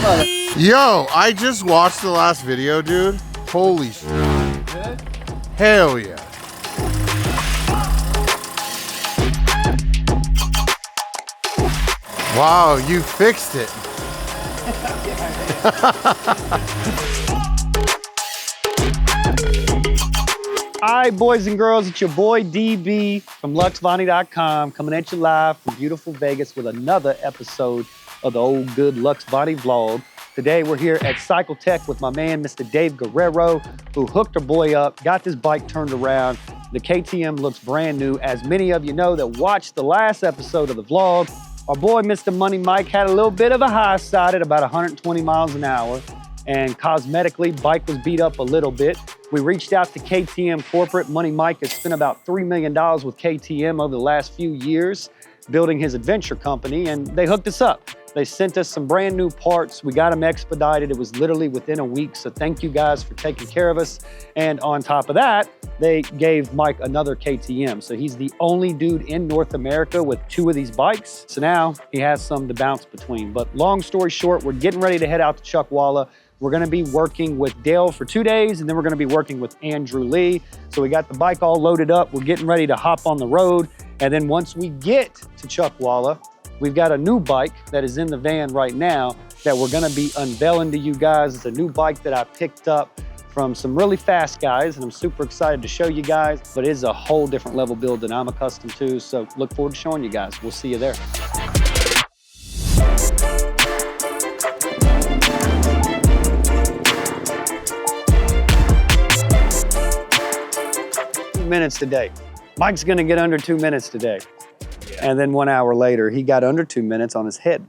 Yo, I just watched the last video, dude. Holy shit. Hell yeah. Wow, you fixed it. Hi, boys and girls, it's your boy DB from Luxvoni.com coming at you live from beautiful Vegas with another episode of the old good Luxvoni vlog. Today we're here at Cycle Tech with my man, Mr. Dave Guerrero, who hooked our boy up, got this bike turned around. The KTM looks brand new. As many of you know that watched the last episode of the vlog, our boy, Mr. Money Mike, had a little bit of a high side at about 120 miles an hour. And cosmetically, bike was beat up a little bit. We reached out to KTM corporate. Money Mike has spent about $3 million with KTM over the last few years, building his adventure company, and they hooked us up. They sent us some brand new parts. We got them expedited. It was literally within a week. So thank you guys for taking care of us. And on top of that, they gave Mike another KTM. So he's the only dude in North America with 2 of these bikes. So now he has some to bounce between. But long story short, we're getting ready to head out to Chuckwalla. We're gonna be working with Dale for 2 days, and then we're gonna be working with Andrew Lee. So we got the bike all loaded up. We're getting ready to hop on the road. And then once we get to Chuckwalla, we've got a new bike that is in the van right now that we're gonna be unveiling to you guys. It's a new bike that I picked up from some really fast guys, and I'm super excited to show you guys, but it is a whole different level build than I'm accustomed to. So look forward to showing you guys. We'll see you there. Minutes today. Mike's gonna get under 2 minutes today. Yeah. And then 1 hour later, he got under 2 minutes on his head.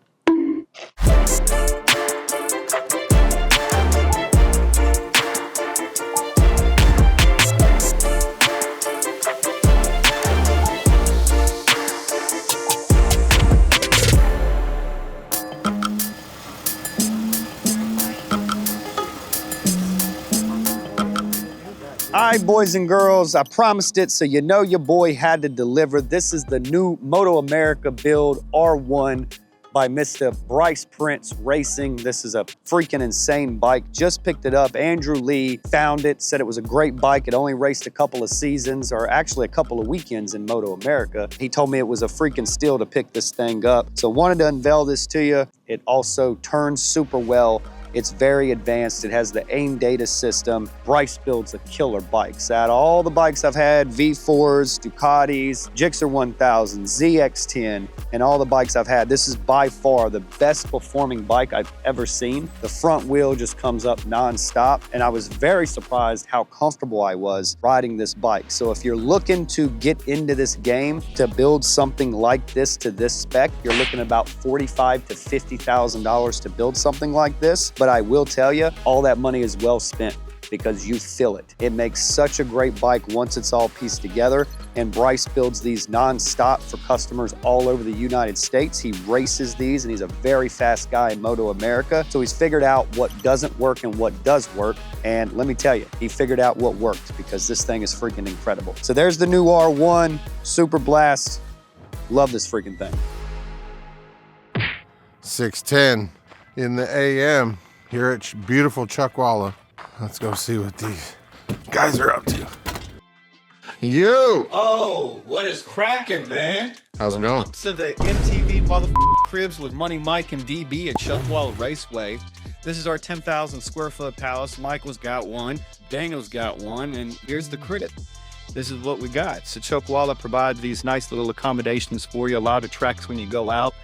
All right, boys and girls, I promised it, so you know your boy had to deliver. This is the new Moto America build R1 by Mr. Bryce Prince Racing. This is a freaking insane bike. Just picked it up. Andrew Lee found it, said it was a great bike. It only raced a couple of seasons, or actually a couple of weekends in Moto America. He told me it was a freaking steal to pick this thing up. So wanted to unveil this to you. It also turns super well. It's very advanced. It has the AIM data system. Bryce builds a killer bikes. Out of all the bikes I've had, V4s, Ducatis, Gixxer 1000, ZX10, and all the bikes I've had, this is by far the best performing bike I've ever seen. The front wheel just comes up nonstop, and I was very surprised how comfortable I was riding this bike. So if you're looking to get into this game to build something like this to this spec, you're looking at about $45,000 to $50,000 to build something like this. But I will tell you, all that money is well spent because you feel it. It makes such a great bike once it's all pieced together. And Bryce builds these non-stop for customers all over the United States. He races these, and he's a very fast guy in Moto America. So he's figured out what doesn't work and what does work. And let me tell you, he figured out what worked because this thing is freaking incredible. So there's the new R1, Super Blast. Love this freaking thing. 6:10 in the AM. Here at beautiful Chuckwalla. Let's go see what these guys are up to. You! Oh, what is cracking, man? How's it going? To the MTV cribs with Money Mike and DB at Chuckwalla Raceway. This is our 10,000 square foot palace. Michael's got one, Daniel's got one, and here's the credit. This is what we got. So Chuckwalla provides these nice little accommodations for you. A lot of tracks when you go out.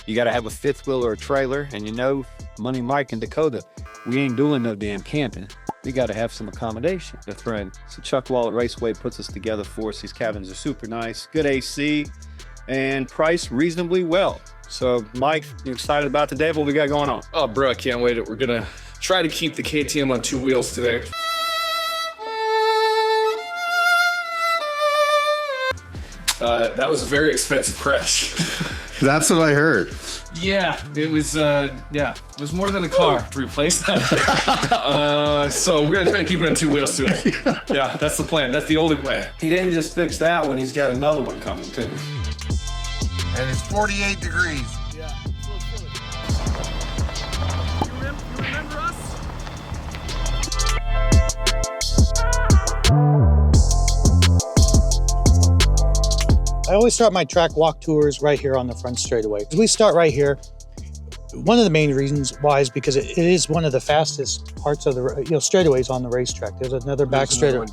You gotta have a fifth wheel or a trailer, and you know, Money Mike and Dakota, we ain't doing no damn camping. We gotta have some accommodation. That's right. So Chuckwalla Raceway puts us together for us. These cabins are super nice, good AC, and priced reasonably well. So Mike, you excited about today? What we got going on? Oh, bro, I can't wait. We're gonna try to keep the KTM on 2 wheels today. That was a very expensive crash. That's what I heard. Yeah, it was more than a car to replace that. So we're gonna try to keep it on 2 wheels today. Yeah, that's the plan. That's the only way. He didn't just fix that one, he's got another one coming too. And it's 48 degrees. Yeah. I always start my track walk tours right here on the front straightaway. We start right here. One of the main reasons why is because it is one of the fastest parts of the straightaways on the racetrack. There's another back straightaway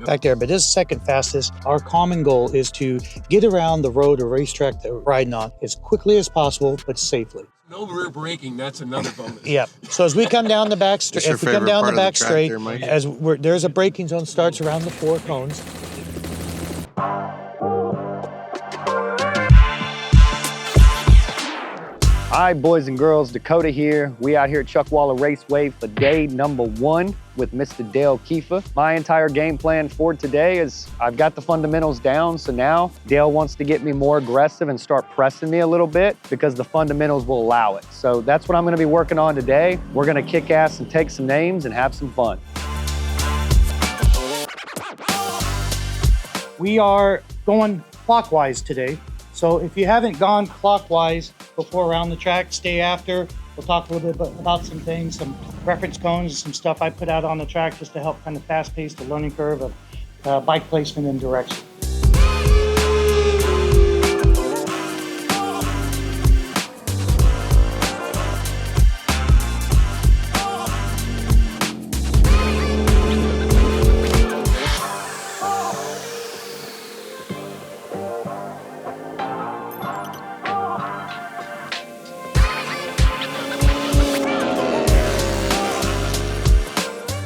back there, but this is second fastest. Our common goal is to get around the road or racetrack that we're riding on as quickly as possible, but safely. No rear braking, that's another bonus. Yeah. So as we come down the back straight, if we come down the back straight, there's a braking zone starts around the 4 cones. Hi, boys and girls, Dakota here. We out here at Chuckwalla Raceway for day number 1 with Mr. Dale Kiefer. My entire game plan for today is I've got the fundamentals down, so now Dale wants to get me more aggressive and start pressing me a little bit because the fundamentals will allow it. So that's what I'm gonna be working on today. We're gonna kick ass and take some names and have some fun. We are going clockwise today. So if you haven't gone clockwise before around the track, stay after. We'll talk a little bit about some things, some reference cones, some stuff I put out on the track just to help kind of fast pace the learning curve of bike placement and direction.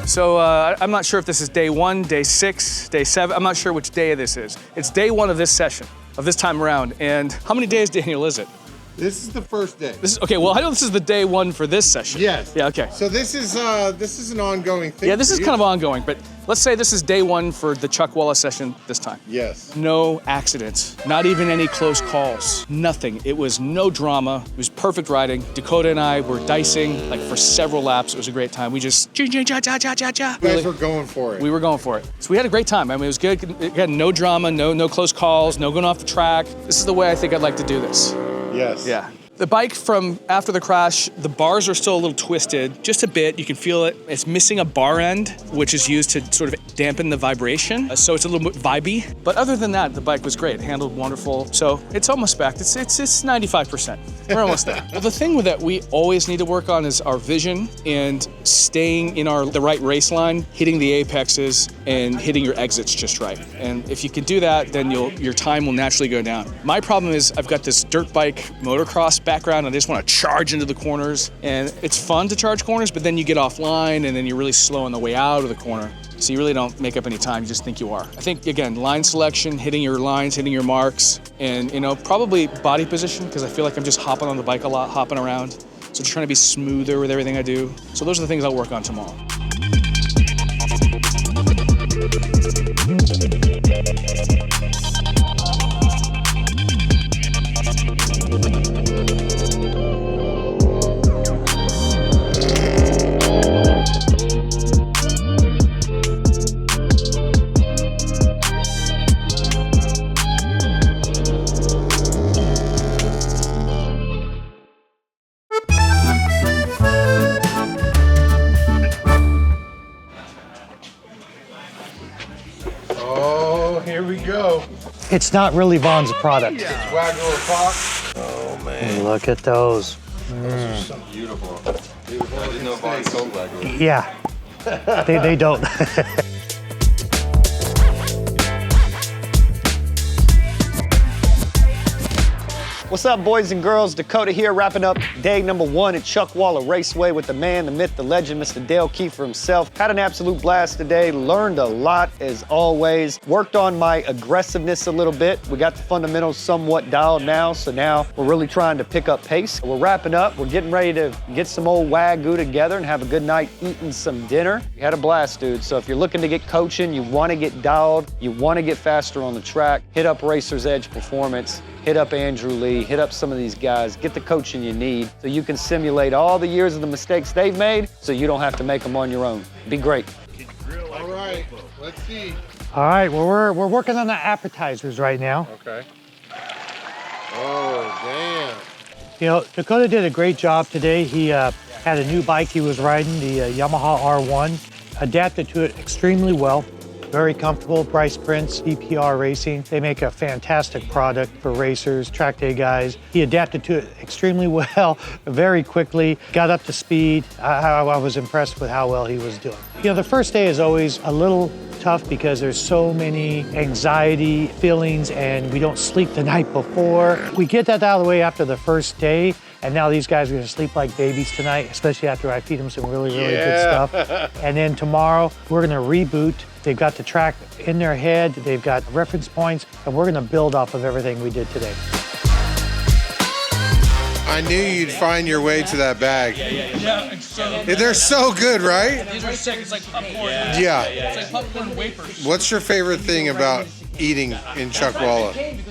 So I'm not sure if this is day 1, day 6, day 7. I'm not sure which day this is. It's day 1 of this session, of this time around. And how many days, Daniel, is it? This is the first day. This is, okay, well, I know this is the day 1 for this session. Yes. Yeah, okay. So this is an ongoing thing. Yeah, this for is you. kind of ongoing, but let's say this is day 1 for the Chuckwalla session this time. Yes. No accidents, not even any close calls, nothing. It was no drama. It was perfect riding. Dakota and I were dicing like for several laps. It was a great time. We just You guys were going for it. We were going for it. So we had a great time. I mean, it was good. Again, no drama, no close calls, no going off the track. This is the way I think I'd like to do this. Yes. Yeah. The bike from after the crash, the bars are still a little twisted, just a bit. You can feel it. It's missing a bar end, which is used to sort of dampen the vibration. So it's a little bit vibey. But other than that, the bike was great. Handled wonderful. So it's almost back. It's 95%. We're almost there. Well, the thing that we always need to work on is our vision and staying in the right race line, hitting the apexes and hitting your exits just right. And if you can do that, then your time will naturally go down. My problem is I've got this dirt bike motocross background and I just want to charge into the corners. And it's fun to charge corners, but then you get offline and then you're really slow on the way out of the corner. So you really don't make up any time, you just think you are. I think, again, line selection, hitting your lines, hitting your marks, and probably body position, because I feel like I'm just hopping on the bike a lot, hopping around. So just trying to be smoother with everything I do. So those are the things I'll work on tomorrow. Oh, here we go. It's not really Vaughn's product. It's Waggle Fox. Oh man. Look at those. Those are so beautiful. I didn't know Vaughn sold Waggle. Yeah, they don't. What's up, boys and girls? Dakota here, wrapping up day number 1 at Chuckwalla Raceway with the man, the myth, the legend, Mr. Dale Kiefer himself. Had an absolute blast today, learned a lot as always. Worked on my aggressiveness a little bit. We got the fundamentals somewhat dialed now, so now we're really trying to pick up pace. We're wrapping up, we're getting ready to get some old Wagyu together and have a good night eating some dinner. We had a blast, dude, so if you're looking to get coaching, you want to get dialed, you want to get faster on the track, hit up Racer's Edge Performance. Hit up Andrew Lee, hit up some of these guys, get the coaching you need so you can simulate all the years of the mistakes they've made so you don't have to make them on your own. Be great. All right, let's see. All right, well, we're working on the appetizers right now. Okay. Oh, damn. You know, Dakota did a great job today. He had a new bike he was riding, the Yamaha R1, adapted to it extremely well. Very comfortable. Bryce Prince, DPR Racing. They make a fantastic product for racers, track day guys. He adapted to it extremely well, very quickly, got up to speed. I was impressed with how well he was doing. You know, the first day is always a little tough because there's so many anxiety feelings and we don't sleep the night before. We get that out of the way after the first day, and now these guys are gonna sleep like babies tonight, especially after I feed them some really good stuff. And then tomorrow, we're gonna reboot. They've got the track in their head, they've got reference points, and we're gonna build off of everything we did today. I knew you'd find your way to that bag. They're so good, right? These are sick. It's like popcorn. Yeah. It's like popcorn wafers. What's your favorite thing about eating in Chuckwalla?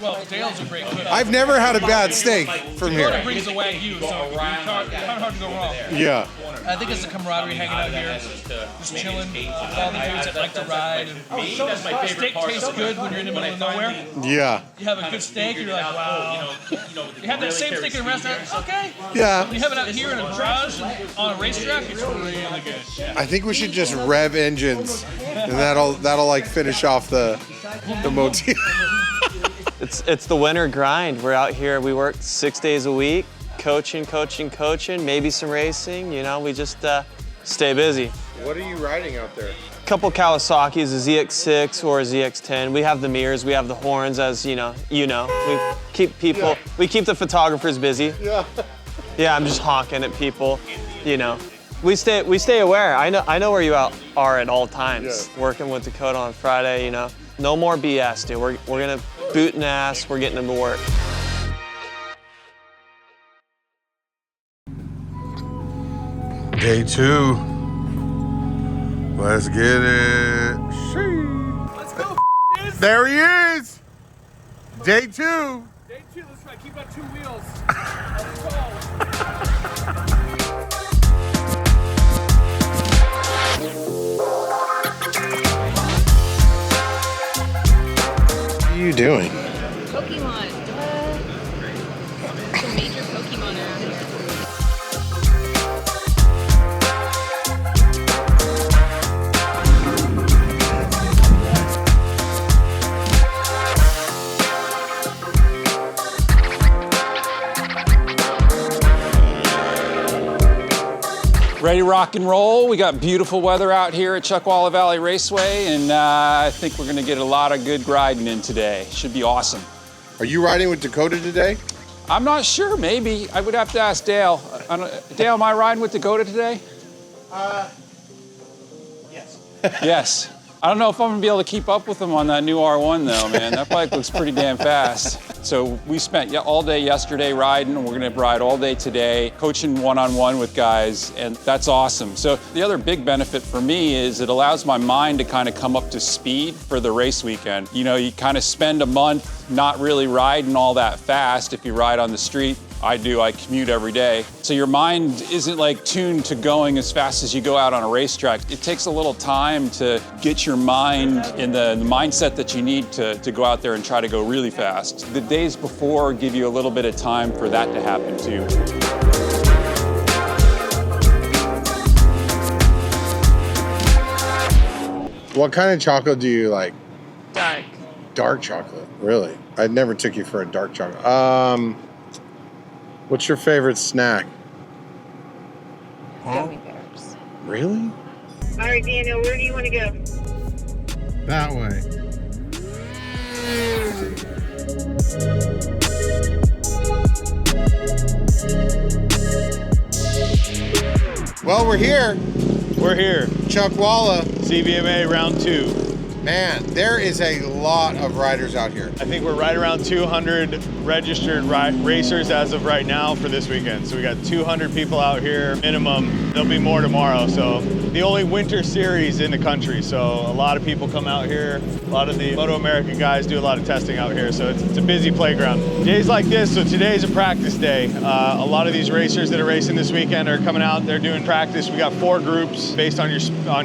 Well, Dale's a great cook. I've never had a bad steak from Dakota here. brings the Wagyu, so it's kind of hard to go wrong. Yeah. I think it's the camaraderie hanging out here, just chilling with all the dudes that like to ride. And steak tastes good when you're in the middle of nowhere. Yeah. You have a good steak, you're like, wow. You have that same steak in a restaurant, okay. Yeah. You have it out here in a garage on a racetrack, it's really good. I think we should just rev engines, and that'll like finish off the motif. It's the winter grind. We're out here, we work 6 days a week, coaching, maybe some racing, you know, we just stay busy. What are you riding out there? A couple Kawasaki's, a ZX6 or a ZX10. We have the mirrors, we have the horns, as you know. We keep people, we keep the photographers busy. Yeah. Yeah, I'm just honking at people, you know. We stay aware. I know where you are at all times. Yeah. Working with Dakota on Friday, you know. No more BS, dude. We're gonna boot an ass, we're getting them to work. Day 2. Let's get it. Let's go, dudes. There he is. Day 2. Day 2, let's try, keep on 2 wheels. What are you doing? Pokemon. It's a major Pokemon around here. Ready to rock and roll. We got beautiful weather out here at Chuckwalla Valley Raceway, and I think we're gonna get a lot of good riding in today. Should be awesome. Are you riding with Dakota today? I'm not sure, maybe. I would have to ask Dale. Dale, am I riding with Dakota today? Yes. Yes. I don't know if I'm gonna be able to keep up with him on that new R1 though, man. That bike looks pretty damn fast. So we spent all day yesterday riding, and we're gonna ride all day today, coaching one-on-one with guys, and that's awesome. So the other big benefit for me is it allows my mind to kind of come up to speed for the race weekend. You know, you kind of spend a month not really riding all that fast if you ride on the street. I do, I commute every day. So your mind isn't like tuned to going as fast as you go out on a racetrack. It takes a little time to get your mind in the mindset that you need to go out there and try to go really fast. The days before give you a little bit of time for that to happen too. What kind of chocolate do you like? Dark. Dark chocolate, really? I never took you for a dark chocolate. What's your favorite snack? Gummy bears. Really? All right, Daniel, where do you want to go? That way. Well, we're here. We're here. Chuckwalla. CVMA round 2. Man, there is a lot of riders out here. I think we're right around 200 registered racers as of right now for this weekend. So we got 200 people out here minimum. There'll be more tomorrow. So the only winter series in the country. So a lot of people come out here. A lot of the Moto America guys do a lot of testing out here. So it's a busy playground. Days like this, so today's a practice day. A lot of these racers that are racing this weekend are coming out, they're doing practice. We got 4 groups based on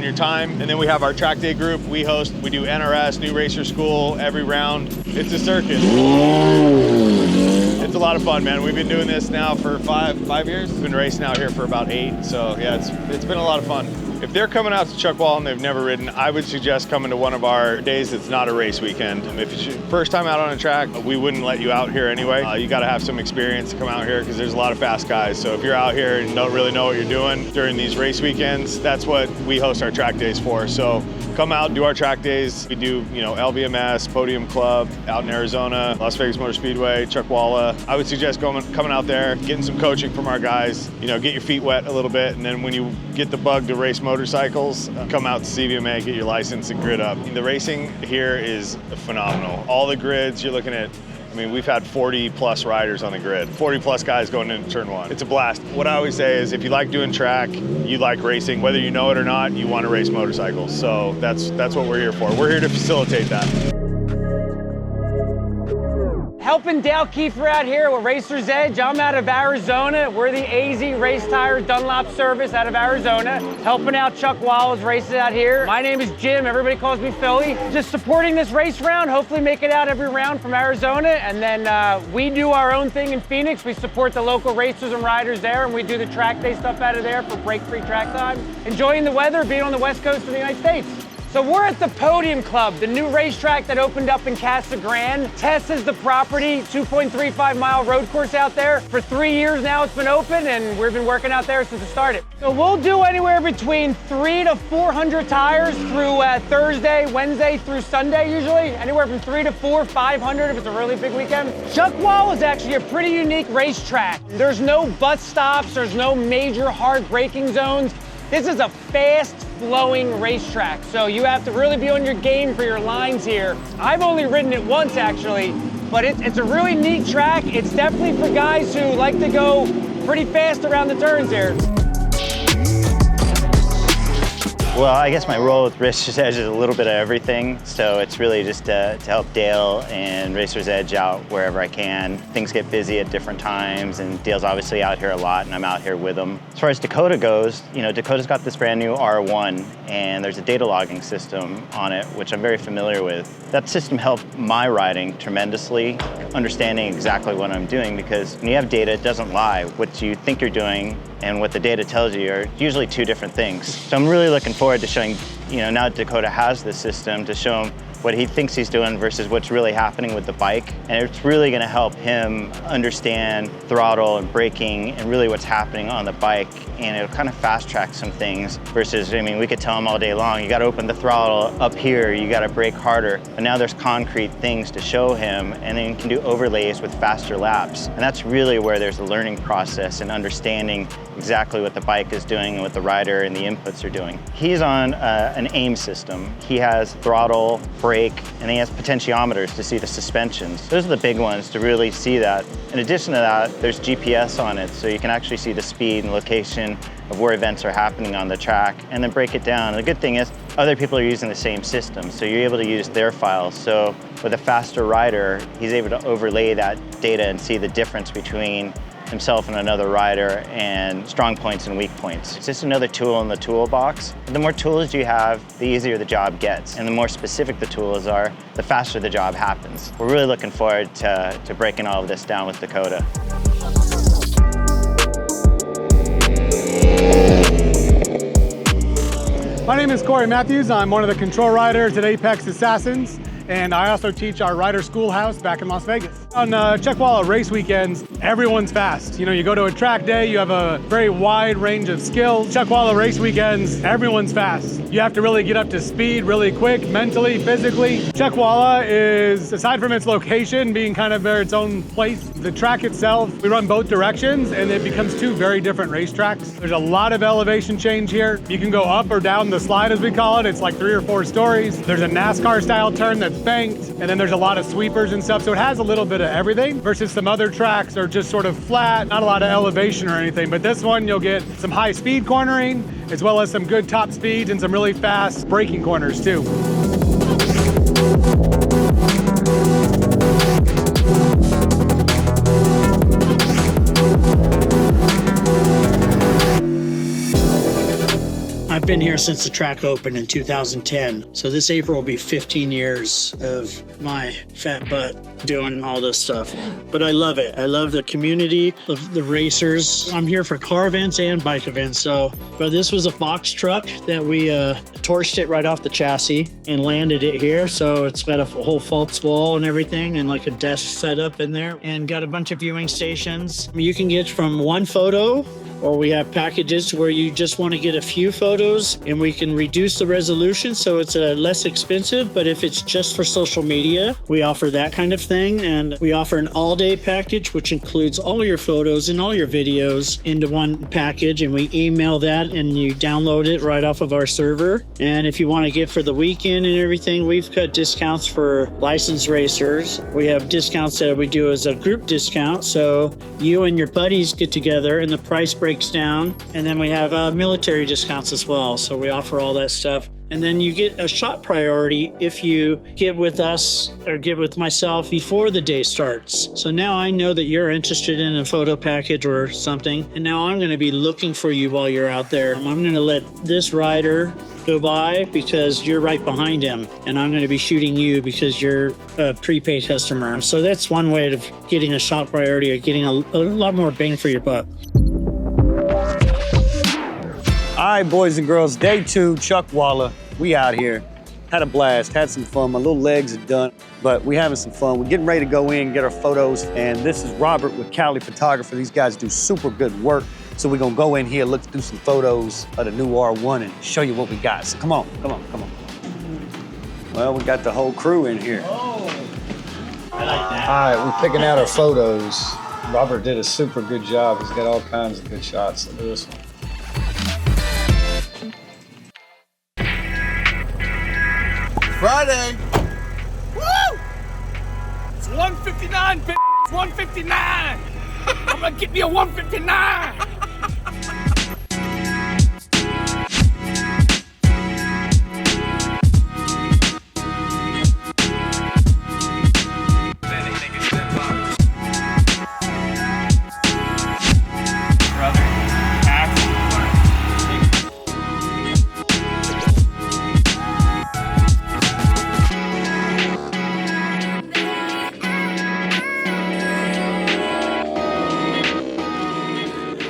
your time. And then we have our track day group. We do NRS, New Racer School, every round. It's a circus. It's a lot of fun, man. We've been doing this now for five years. We've been racing out here for about 8. So yeah, it's been a lot of fun. If they're coming out to Chuckwalla and they've never ridden, I would suggest coming to one of our days that's not a race weekend. If it's your first time out on a track, we wouldn't let you out here anyway. You got to have some experience to come out here because there's a lot of fast guys. So if you're out here and don't really know what you're doing during these race weekends, that's what we host our track days for. So come out, do our track days. We do, LVMS, Podium Club out in Arizona, Las Vegas Motor Speedway, Chuckwalla. I would suggest coming out there, getting some coaching from our guys, get your feet wet a little bit, and then when you get the bug to race motorcycles, come out to CVMA, get your license and grid up. The racing here is phenomenal. All the grids you're looking at, we've had 40 plus riders on the grid, 40 plus guys going into turn one. It's a blast. What I always say is if you like doing track, you like racing, whether you know it or not, you want to race motorcycles. So that's what we're here for. We're here to facilitate that. Helping Dale Kiefer out here with Racer's Edge. I'm out of Arizona. We're the AZ Race Tires Dunlop service out of Arizona. Helping out Chuckwalla's races out here. My name is Jim. Everybody calls me Philly. Just supporting this race round. Hopefully make it out every round from Arizona. And then we do our own thing in Phoenix. We support the local racers and riders there, and we do the track day stuff out of there for break-free track time. Enjoying the weather, being on the west coast of the United States. So we're at the Podium Club, the new racetrack that opened up in Casa Grande. Tess is the property, 2.35-mile road course out there. For 3 years now it's been open, and we've been working out there since it started. So we'll do anywhere between 300 to 400 tires through Thursday, Wednesday through Sunday usually. Anywhere from 3 to 4, 500 if it's a really big weekend. Chuckwalla is actually a pretty unique racetrack. There's no bus stops, there's no major hard braking zones. This is a fast-flowing racetrack, so you have to really be on your game for your lines here. I've only ridden it once, actually, but it's a really neat track. It's definitely for guys who like to go pretty fast around the turns here. Well, I guess my role with Racer's Edge is a little bit of everything. So it's really just to help Dale and Racer's Edge out wherever I can. Things get busy at different times, and Dale's obviously out here a lot, and I'm out here with him. As far as Dakota goes, Dakota's got this brand new R1, and there's a data logging system on it, which I'm very familiar with. That system helped my riding tremendously, understanding exactly what I'm doing, because when you have data, it doesn't lie. What you think you're doing and what the data tells you are usually two different things. So I'm really looking forward to showing, now Dakota has this system, to show him what he thinks he's doing versus what's really happening with the bike. And it's really gonna help him understand throttle and braking and really what's happening on the bike. And it'll kind of fast track some things versus, we could tell him all day long, you gotta open the throttle up here, you gotta brake harder. But now there's concrete things to show him, and then you can do overlays with faster laps. And that's really where there's a learning process and understanding exactly what the bike is doing and what the rider and the inputs are doing. He's on an AIM system. He has throttle, brake, and he has potentiometers to see the suspensions. Those are the big ones to really see that. In addition to that, there's GPS on it, so you can actually see the speed and location of where events are happening on the track, and then break it down. And the good thing is, other people are using the same system, so you're able to use their files. So with a faster rider, he's able to overlay that data and see the difference between himself and another rider, and strong points and weak points. It's just another tool in the toolbox. The more tools you have, the easier the job gets. And the more specific the tools are, the faster the job happens. We're really looking forward to breaking all of this down with Dakota. My name is Corey Matthews. I'm one of the control riders at Apex Assassins, and I also teach our rider schoolhouse back in Las Vegas. On Chuckwalla race weekends, everyone's fast. You go to a track day, you have a very wide range of skills. Chuckwalla race weekends, everyone's fast. You have to really get up to speed really quick, mentally, physically. Chuckwalla is, aside from its location being kind of its own place, the track itself, we run both directions, and it becomes two very different racetracks. There's a lot of elevation change here. You can go up or down the slide, as we call it. It's like 3 or 4 stories. There's a NASCAR style turn that's banked, and then there's a lot of sweepers and stuff. So it has a little bit of everything versus some other tracks are just sort of flat, not a lot of elevation or anything. But this one, you'll get some high speed cornering, as well as some good top speeds and some really fast braking corners too. I've been been here since the track opened in 2010. So this April will be 15 years of my fat butt doing all this stuff. But I love it. I love the community of the racers. I'm here for car events and bike events. But this was a box truck that we torched it right off the chassis and landed it here. So it's got a whole Phelps wall and everything and like a desk set up in there and got a bunch of viewing stations. You can get from one photo, or we have packages where you just want to get a few photos and we can reduce the resolution so it's less expensive. But if it's just for social media, we offer that kind of thing. And we offer an all-day package, which includes all your photos and all your videos into one package. And we email that and you download it right off of our server. And if you want to get for the weekend and everything, we've got discounts for licensed racers. We have discounts that we do as a group discount. So you and your buddies get together and the price breaks down. And then we have military discounts as well. So we offer all that stuff. And then you get a shot priority if you get with us or get with myself before the day starts. So now I know that you're interested in a photo package or something. And now I'm going to be looking for you while you're out there. I'm going to let this rider go by because you're right behind him. And I'm going to be shooting you because you're a prepaid customer. So that's one way of getting a shot priority or getting a lot more bang for your buck. All right, boys and girls, day 2, Chuckwalla. We out here. Had a blast, had some fun. My little legs are done, but we having some fun. We're getting ready to go in, get our photos, and this is Robert with Cali Photographer. These guys do super good work. So we're gonna go in here, look through some photos of the new R1 and show you what we got. So come on. Well, we got the whole crew in here. Oh, I like that. All right, we're picking out our photos. Robert did a super good job. He's got all kinds of good shots. Look at this one. Friday. Woo! It's 159, bitch. It's 159. I'm gonna get me a 159.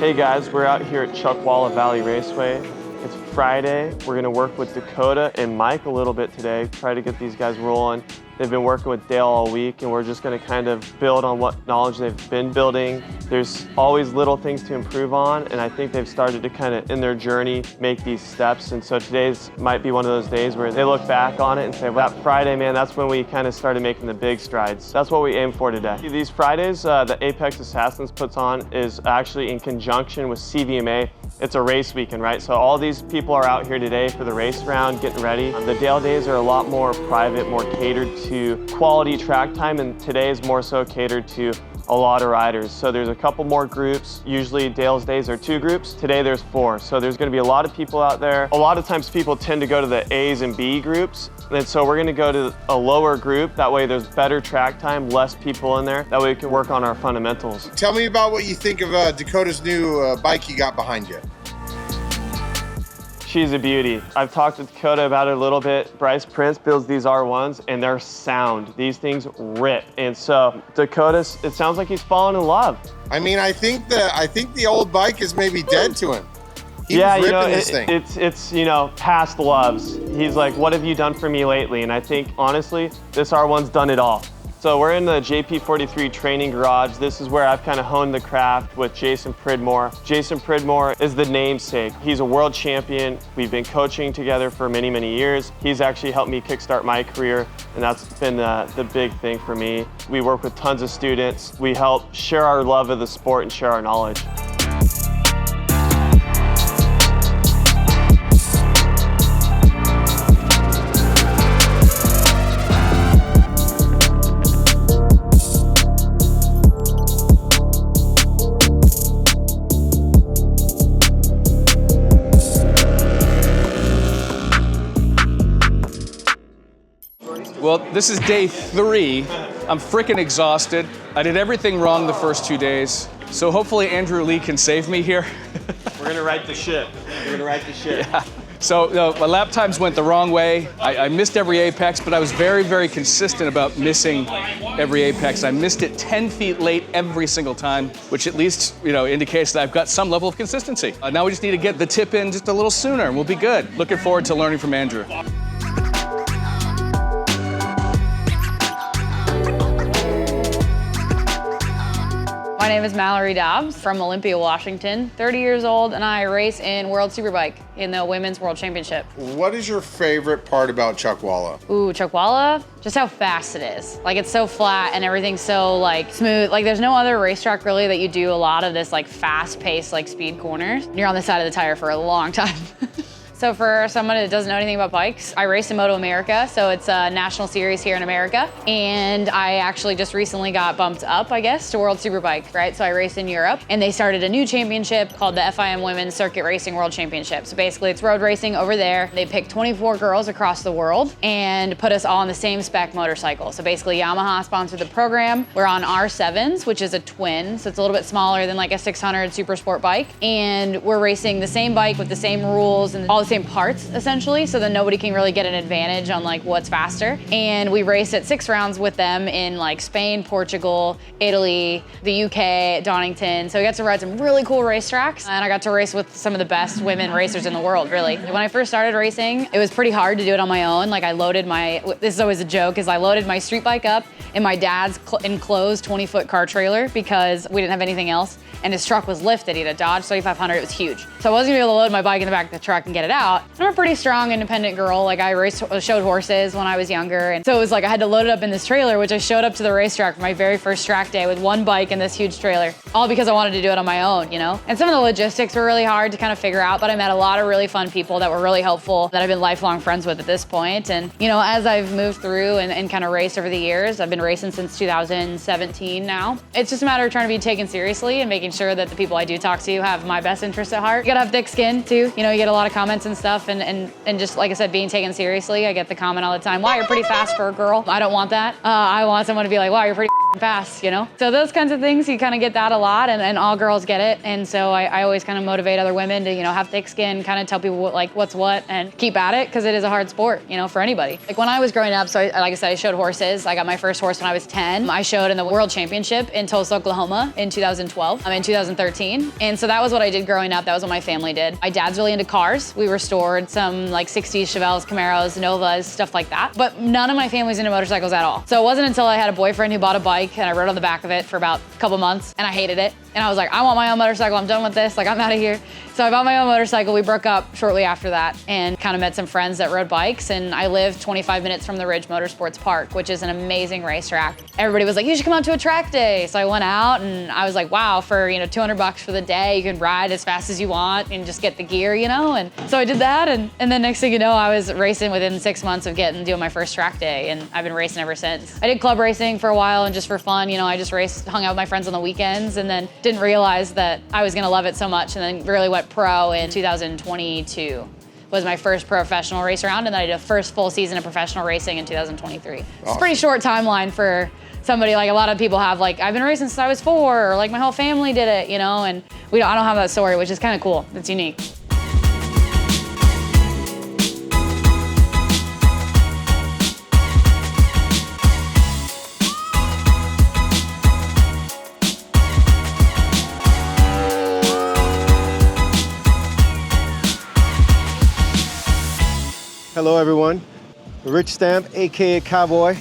Hey guys, we're out here at Chuckwalla Valley Raceway. It's Friday. We're gonna work with Dakota and Mike a little bit today, try to get these guys rolling. They've been working with Dale all week and we're just gonna kind of build on what knowledge they've been building. There's always little things to improve on and I think they've started to kind of, in their journey, make these steps. And so today's might be one of those days where they look back on it and say, well, that Friday, man, that's when we kind of started making the big strides. That's what we aim for today. These Fridays that Apex Assassins puts on is actually in conjunction with CVMA. It's a race weekend, right? So all these people are out here today for the race round, getting ready. The Dale days are a lot more private, more catered to quality track time, and today is more so catered to a lot of riders. So there's a couple more groups. Usually Dale's days are 2 groups. Today there's 4. So there's gonna be a lot of people out there. A lot of times people tend to go to the A's and B groups. And so we're gonna go to a lower group. That way there's better track time, less people in there. That way we can work on our fundamentals. Tell me about what you think of Dakota's new bike you got behind you. She's a beauty. I've talked to Dakota about it a little bit. Bryce Prince builds these R1s and they're sound. These things rip. And so Dakota, it sounds like he's fallen in love. I mean, I think the old bike is maybe dead to him. He was ripping this thing. It's you know, past loves. He's like, what have you done for me lately? And I think honestly, this R1's done it all. So we're in the JP43 training garage. This is where I've kind of honed the craft with Jason Pridmore. Jason Pridmore is the namesake. He's a world champion. We've been coaching together for many, many years. He's actually helped me kickstart my career, and that's been the big thing for me. We work with tons of students. We help share our love of the sport and share our knowledge. Well, this is day 3. I'm freaking exhausted. I did everything wrong the first 2 days. So hopefully Andrew Lee can save me here. We're gonna right the ship. We're gonna right the ship. Yeah. So my lap times went the wrong way. I missed every apex, but I was very, very consistent about missing every apex. I missed it 10 feet late every single time, which at least indicates that I've got some level of consistency. Now we just need to get the tip in just a little sooner, and we'll be good. Looking forward to learning from Andrew. My name is Mallory Dobbs from Olympia, Washington, 30 years old, and I race in World Superbike in the Women's World Championship. What is your favorite part about Chuckwalla? Ooh, Chuckwalla? Just how fast it is. Like, it's so flat and everything's so like smooth. Like, there's no other racetrack really that you do a lot of this like fast-paced like speed corners. You're on the side of the tire for a long time. So for someone that doesn't know anything about bikes, I race in Moto America, so it's a national series here in America. And I actually just recently got bumped up, I guess, to World Superbike, right? So I race in Europe, and they started a new championship called the FIM Women's Circuit Racing World Championship. So basically it's road racing over there. They picked 24 girls across the world and put us all on the same spec motorcycle. So basically Yamaha sponsored the program. We're on R7s, which is a twin, so it's a little bit smaller than like a 600 super sport bike. And we're racing the same bike with the same rules and all the same parts essentially, so that nobody can really get an advantage on like what's faster. And we raced at 6 rounds with them in like Spain, Portugal, Italy, the UK, Donington. So we got to ride some really cool racetracks, and I got to race with some of the best women racers in the world, really. When I first started racing, it was pretty hard to do it on my own. Like I loaded this is always a joke, is I loaded my street bike up in my dad's enclosed 20-foot car trailer because we didn't have anything else. And his truck was lifted. He had a Dodge 3500, it was huge. So I wasn't gonna be able to load my bike in the back of the truck and get it out. I'm a pretty strong, independent girl. Like I showed horses when I was younger. And so it was like I had to load it up in this trailer, which I showed up to the racetrack for my very first track day with one bike in this huge trailer, all because I wanted to do it on my own, And some of the logistics were really hard to kind of figure out, but I met a lot of really fun people that were really helpful that I've been lifelong friends with at this point. And, as I've moved through and kind of raced over the years, I've been racing since 2017 now. It's just a matter of trying to be taken seriously and making sure that the people I do talk to have my best interests at heart. You gotta have thick skin too. You get a lot of comments and stuff and just like I said, being taken seriously. I get the comment all the time, wow, you're pretty fast for a girl. I don't want that. I want someone to be like, wow, you're pretty fast, So those kinds of things, you kind of get that a lot, and all girls get it. And so I always kind of motivate other women to, have thick skin, kind of tell people what's what, and keep at it, because it is a hard sport, for anybody. Like when I was growing up, so like I said, I showed horses. I got my first horse when I was 10. I showed in the World Championship in Tulsa, Oklahoma in 2012. I'm in 2013. And so that was what I did growing up. That was what my family did. My dad's really into cars. We restored some like 60s Chevelles, Camaros, Novas, stuff like that. But none of my family's into motorcycles at all. So it wasn't until I had a boyfriend who bought a bike and I rode on the back of it for about a couple months and I hated it. And I was like, I want my own motorcycle. I'm done with this. Like, I'm out of here. So I bought my own motorcycle. We broke up shortly after that and kind of met some friends that rode bikes. And I live 25 minutes from the Ridge Motorsports Park, which is an amazing racetrack. Everybody was like, you should come out to a track day. So I went out and I was like, wow, for $200 for the day, you can ride as fast as you want and just get the gear, And so I did that. And then next thing you know, I was racing within 6 months of doing my first track day. And I've been racing ever since. I did club racing for a while and just for fun, I just hung out with my friends on the weekends and then didn't realize that I was gonna love it so much, and then really went pro in 2022. Was my first professional race around, and then I did a first full season of professional racing in 2023. Awesome. It's a pretty short timeline for somebody, like a lot of people have, like, I've been racing since I was 4, or like my whole family did it, and I don't have that story, which is kind of cool. It's unique. Hello everyone, Rich Stamp, aka Cowboy,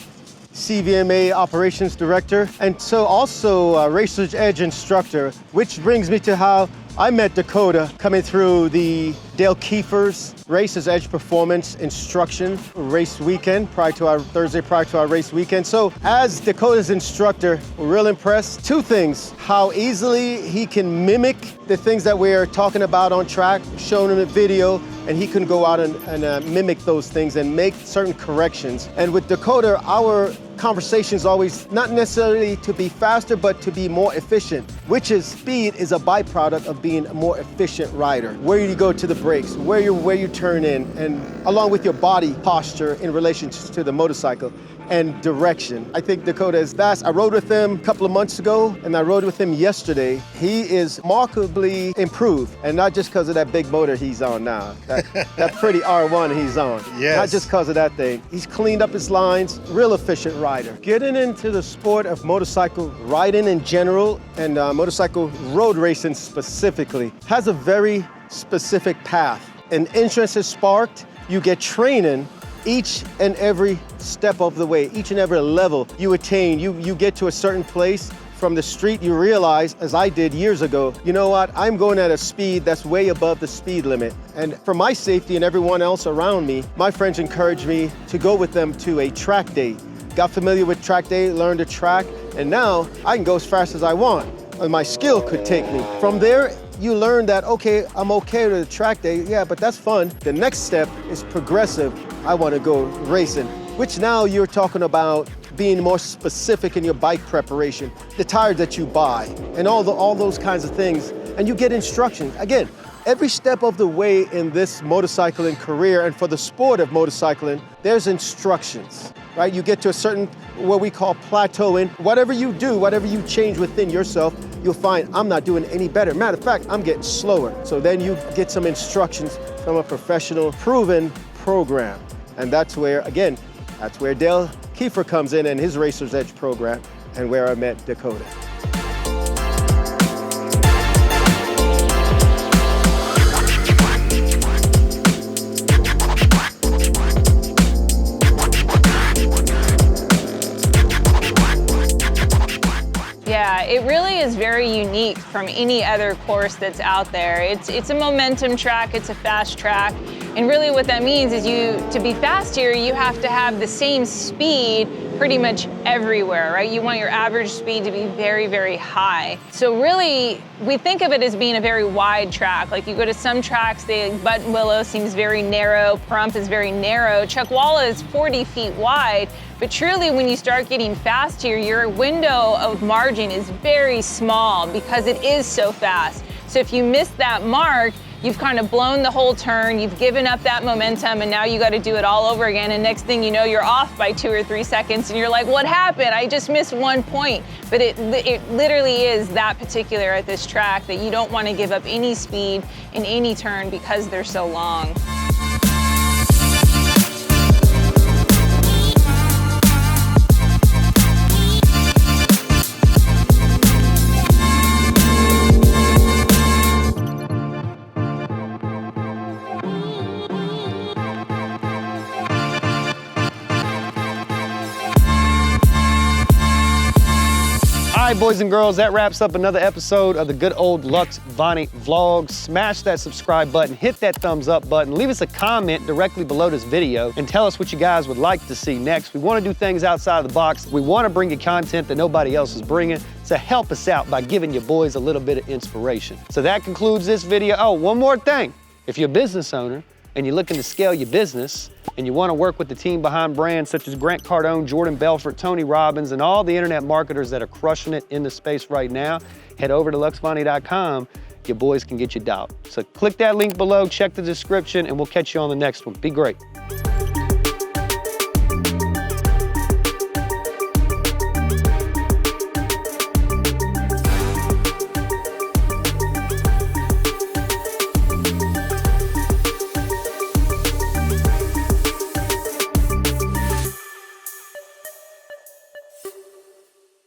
CVMA Operations Director, and so also a Racer's Edge instructor, which brings me to how I met Dakota coming through the Dale Kiefer's Racer's Edge Performance Instruction race weekend, Thursday prior to our race weekend. So as Dakota's instructor, we're real impressed. 2 things, how easily he can mimic the things that we're talking about on track, showing him a video, and he can go out and mimic those things and make certain corrections. And with Dakota, our conversations always not necessarily to be faster, but to be more efficient, which is speed is a byproduct of being a more efficient rider. Where you go to the brakes, where you turn in, and along with your body posture in relation to the motorcycle. and direction. I think Dakota is fast. I rode with him a couple of months ago, and I rode with him yesterday. He is remarkably improved, and not just because of that big motor he's on now. That pretty R1 he's on. Yes. Not just because of that thing. He's cleaned up his lines, real efficient rider. Getting into the sport of motorcycle riding in general and motorcycle road racing specifically has a very specific path. An interest is sparked, you get training each and every step of the way, each and every level you attain. You get to a certain place from the street, you realize, as I did years ago, you know what, I'm going at a speed that's way above the speed limit. And for my safety and everyone else around me, my friends encouraged me to go with them to a track day. Got familiar with track day, learned the track, and now I can go as fast as I want, and my skill could take me. From there, you learn that, okay, I'm okay with the track day, yeah, but that's fun. The next step is progressive. I want to go racing, which now you're talking about being more specific in your bike preparation, the tires that you buy, and all those kinds of things. And you get instructions. Again, every step of the way in this motorcycling career and for the sport of motorcycling, there's instructions, right? You get to a certain, what we call plateauing. Whatever you do, whatever you change within yourself, you'll find I'm not doing any better. Matter of fact, I'm getting slower. So then you get some instructions from a professional, proven program. And that's where, again, that's where Dale Kiefer comes in and his Racer's Edge program, and where I met Dakota. Yeah, it really is very unique from any other course that's out there. It's a momentum track, it's a fast track, and really what that means is to be fast here, you have to have the same speed pretty much everywhere, right? You want your average speed to be very, very high. So really, we think of it as being a very wide track. Like you go to some tracks, the Button Willow seems very narrow, Pahrump is very narrow, Chuckwalla is 40 feet wide, but truly when you start getting fast here, your window of margin is very small because it is so fast. So if you miss that mark, you've kind of blown the whole turn, you've given up that momentum, and now you got to do it all over again, and next thing you know, you're off by 2 or 3 seconds, and you're like, what happened? I just missed 1 point. But it literally is that particular at this track that you don't want to give up any speed in any turn because they're so long. All right, boys and girls, that wraps up another episode of the good old Luxvoni vlog. Smash that subscribe button, hit that thumbs up button, leave us a comment directly below this video, and tell us what you guys would like to see next. We want to do things outside of the box. We want to bring you content that nobody else is bringing, so help us out by giving you boys a little bit of inspiration. So that concludes this video. Oh, one more thing. If you're a business owner and you're looking to scale your business, and you want to work with the team behind brands such as Grant Cardone, Jordan Belfort, Tony Robbins, and all the internet marketers that are crushing it in the space right now, head over to Luxvoni.com. Your boys can get you dialed. So click that link below, check the description, and we'll catch you on the next one. Be great.